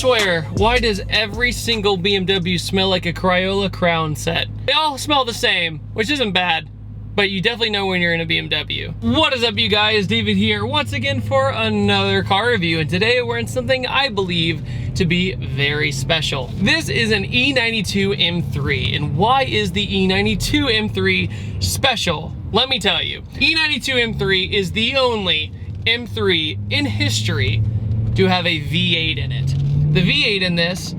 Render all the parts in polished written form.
swear, why does every single BMW smell like a Crayola crown set? They all smell the same, which isn't bad, but you definitely know when you're in a BMW. What is up, you guys? David here once again for another car review, and today we're in something I believe to be very special. This is an E92 M3, and why is the E92 M3 special? Let me tell you. E92 M3 is the only M3 in history to have a V8 in it. The V8 in this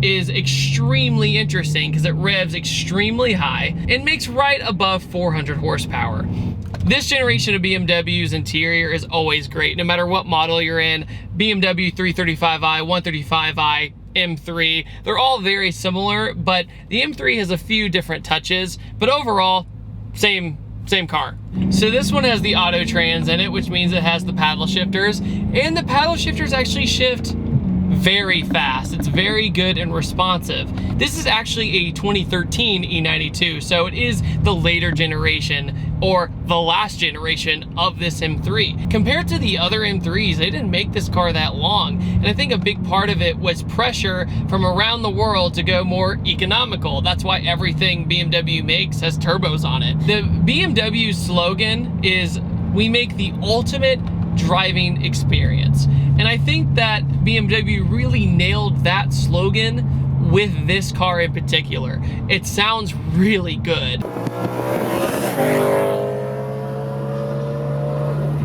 is extremely interesting because it revs extremely high and makes right above 400 horsepower. This generation of BMW's interior is always great, no matter what model you're in. BMW 335i, 135i, M3, they're all very similar, but the M3 has a few different touches, but overall, same car. So this one has the auto trans in it, which means it has the paddle shifters, and the paddle shifters actually shift very fast. It's very good and responsive. This is actually a 2013 E92, so it is the later generation, or the last generation of this M3. Compared to the other M3s, they didn't make this car that long, and I think a big part of it was pressure from around the world to go more economical. That's why everything BMW makes has turbos on it. The BMW slogan is, "We make the ultimate driving experience." And I think that BMW really nailed that slogan with this car in particular. It sounds really good.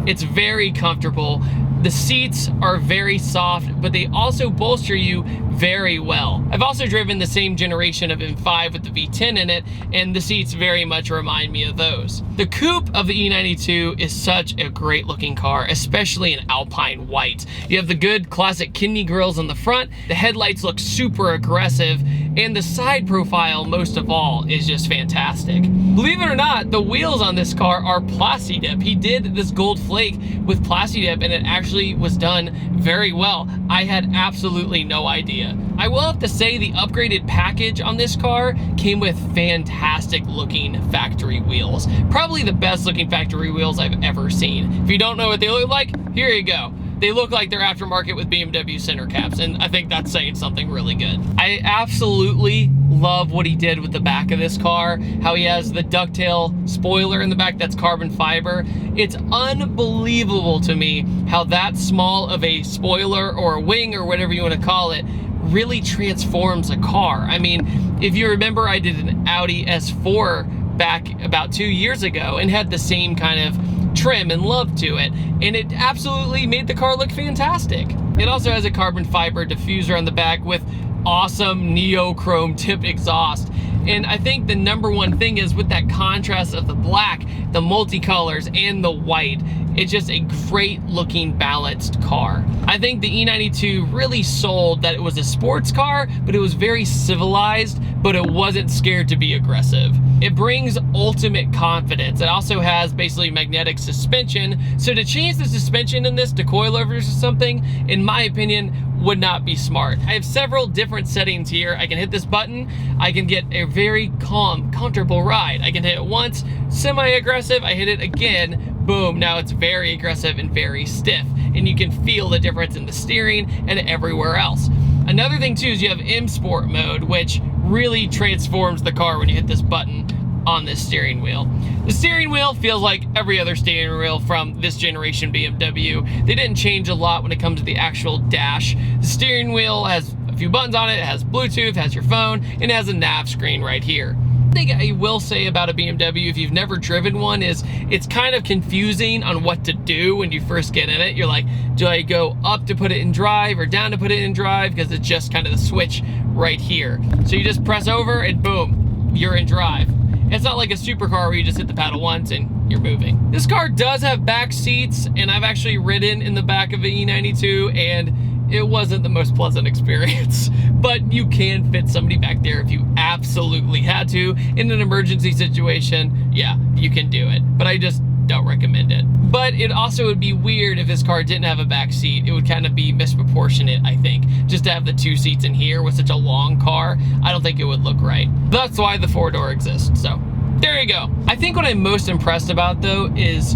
It's very comfortable. The seats are very soft, but they also bolster you very well. I've also driven the same generation of M5 with the V10 in it, and the seats very much remind me of those. The coupe of the E92 is such a great looking car, especially in Alpine white. You have the good classic kidney grills on the front, the headlights look super aggressive, and the side profile, most of all, is just fantastic. Believe it or not, the wheels on this car are Plastidip. He did this gold flake with Plastidip, and it actually was done very well. I had absolutely no idea. I will have to say the upgraded package on this car came with fantastic looking factory wheels. Probably the best looking factory wheels I've ever seen. If you don't know what they look like, here you go. They look like they're aftermarket with BMW center caps, and I think that's saying something really good. I absolutely love what he did with the back of this car, how he has the ducktail spoiler in the back that's carbon fiber. It's unbelievable to me how that small of a spoiler or a wing or whatever you want to call it really transforms a car. I mean, if you remember, I did an Audi S4 back about 2 years ago and had the same kind of trim and love to it, and it absolutely made the car look fantastic. It also has a carbon fiber diffuser on the back with awesome neochrome tip exhaust, and I think the number one thing is with that contrast of the black, the multicolors, and the white, it's just a great looking balanced car. I think the E92 really sold that it was a sports car, but it was very civilized, but it wasn't scared to be aggressive. It brings ultimate confidence. It also has basically magnetic suspension, so to change the suspension in this to coilovers or something, in my opinion, would not be smart. I have several different settings here. I can hit this button, I can get a very calm, comfortable ride. I can hit it once, semi-aggressive, I hit it again, boom, now it's very aggressive and very stiff, and you can feel the difference in the steering and everywhere else. Another thing too is you have M Sport mode, which really transforms the car when you hit this button on this steering wheel. The steering wheel feels like every other steering wheel from this generation BMW. They didn't change a lot when it comes to the actual dash. The steering wheel has a few buttons on it, it has Bluetooth, has your phone, and it has a nav screen right here. One thing I will say about a BMW, if you've never driven one, is it's kind of confusing on what to do when you first get in it. You're like, do I go up to put it in drive or down to put it in drive? Because it's just kind of the switch right here. So you just press over and boom, you're in drive. It's not like a supercar where you just hit the paddle once and you're moving. This car does have back seats, and I've actually ridden in the back of the E92, and it wasn't the most pleasant experience, but you can fit somebody back there if you absolutely had to. In an emergency situation, yeah, you can do it, but I just don't recommend it. But it also would be weird if this car didn't have a back seat. It would kind of be misproportionate, I think. Just to have the two seats in here with such a long car, I don't think it would look right. That's why the four-door exists, so there you go. I think what I'm most impressed about though is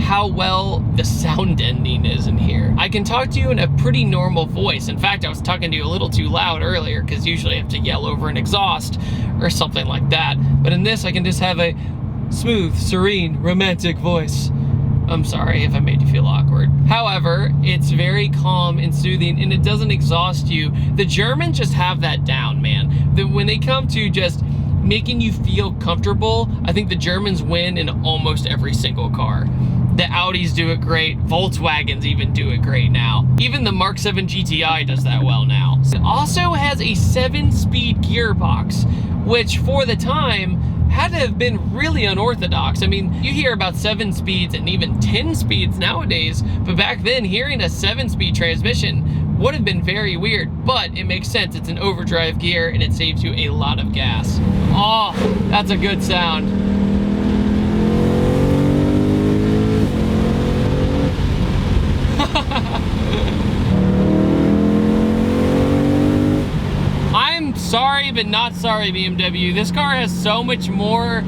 how well the sound ending is in here. I can talk to you in a pretty normal voice. In fact, I was talking to you a little too loud earlier because usually I have to yell over an exhaust or something like that. But in this, I can just have a smooth, serene, romantic voice. I'm sorry if I made you feel awkward. However, it's very calm and soothing, and it doesn't exhaust you. The Germans just have that down, man. When they come to just making you feel comfortable, I think the Germans win in almost every single car. The Audis do it great. Volkswagens even do it great now. Even the Mark 7 GTI does that well now. It also has a 7-speed gearbox, which for the time had to have been really unorthodox. I mean, you hear about 7 speeds and even 10 speeds nowadays, but back then hearing a 7-speed transmission would have been very weird, but it makes sense. It's an overdrive gear and it saves you a lot of gas. Oh, that's a good sound. I'm sorry, but not sorry, BMW. This car has so much more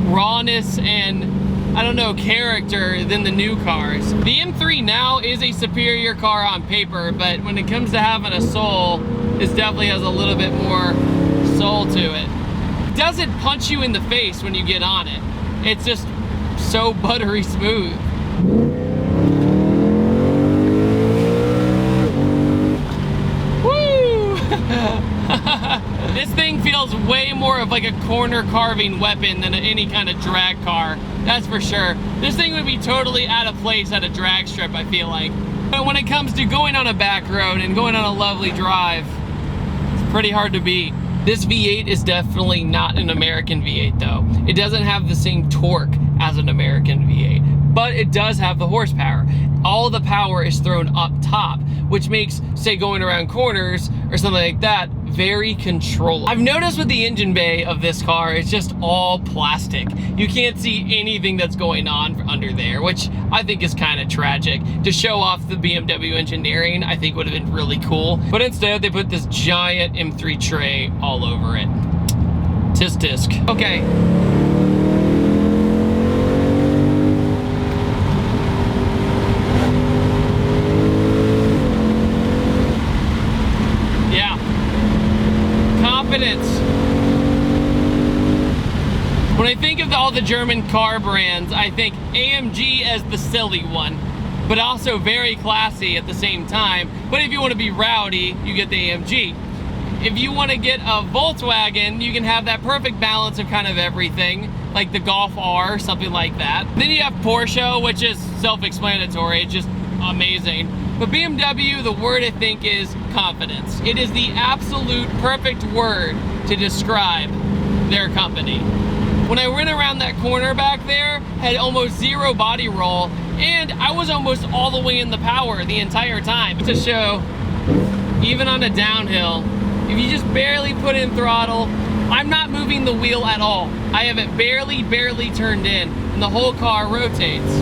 rawness and, I don't know, character than the new cars. The M3 now is a superior car on paper, but when it comes to having a soul, this definitely has a little bit more soul to it. It doesn't punch you in the face when you get on it. It's just so buttery smooth. This thing feels way more of like a corner carving weapon than any kind of drag car, that's for sure. This thing would be totally out of place at a drag strip, I feel like. But when it comes to going on a back road and going on a lovely drive, it's pretty hard to beat. This V8 is definitely not an American V8 though. It doesn't have the same torque as an American V8, but it does have the horsepower. All the power is thrown up top, which makes, say, going around corners or something like that, very controllable. I've noticed with the engine bay of this car, it's just all plastic. You can't see anything that's going on under there, which I think is kind of tragic. To show off the BMW engineering, I think would have been really cool. But instead, they put this giant M3 tray all over it. Tisk tisk. Okay. When I think of all the German car brands, I think AMG as the silly one, but also very classy at the same time. But if you want to be rowdy, you get the AMG. If you want to get a Volkswagen, you can have that perfect balance of kind of everything, like the Golf R, something like that. Then you have Porsche, which is self-explanatory, it's just amazing. But BMW, the word I think is confidence. It is the absolute perfect word to describe their company. When I went around that corner back there, had almost zero body roll, and I was almost all the way in the power the entire time. To show, even on a downhill, if you just barely put in throttle, I'm not moving the wheel at all. I have it barely turned in, and the whole car rotates.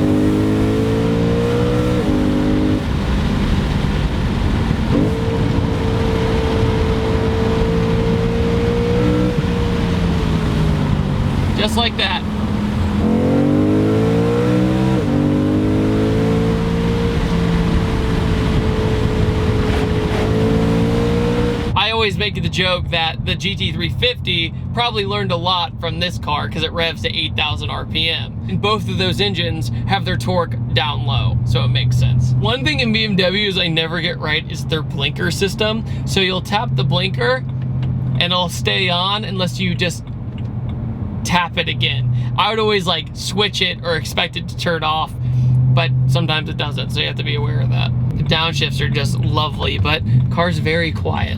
Just like that. I always make the joke that the GT350 probably learned a lot from this car because it revs to 8,000 RPM. And both of those engines have their torque down low, so it makes sense. One thing in BMWs I never get right is their blinker system. So you'll tap the blinker and it'll stay on unless you just tap it again. I would always like switch it or expect it to turn off, but sometimes it doesn't, so you have to be aware of that. The downshifts are just lovely, but car's very quiet.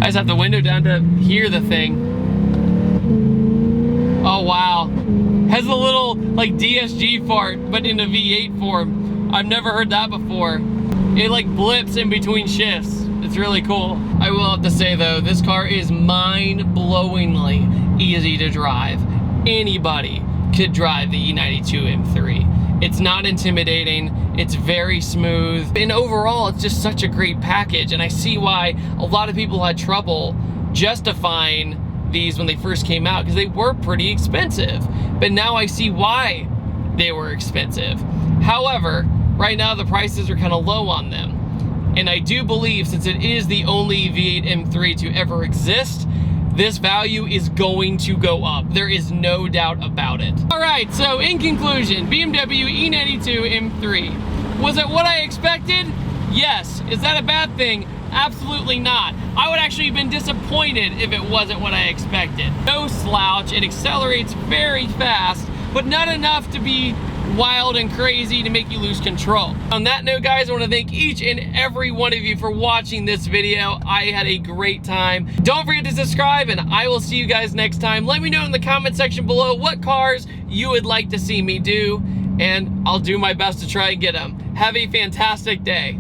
I just have the window down to hear the thing. Oh wow. Has a little like DSG fart, but in a V8 form. I've never heard that before. It like blips in between shifts. It's really cool. I will have to say though, this car is mind-blowingly easy to drive. Anybody could drive the E92 M3. It's not intimidating, it's very smooth, and overall it's just such a great package, and I see why a lot of people had trouble justifying these when they first came out because they were pretty expensive. But now I see why they were expensive. However, right now the prices are kind of low on them. And I do believe, since it is the only V8 M3 to ever exist, this value is going to go up. There is no doubt about it. All right, so in conclusion, BMW E92 M3. Was it what I expected? Yes. Is that a bad thing? Absolutely not. I would actually have been disappointed if it wasn't what I expected. No slouch, it accelerates very fast, but not enough to be wild and crazy to make you lose control. On that note, guys, I want to thank each and every one of you for watching this video. I had a great time. Don't forget to subscribe, and I will see you guys next time. Let me know in the comment section below what cars you would like to see me do, and I'll do my best to try and get them. Have a fantastic day.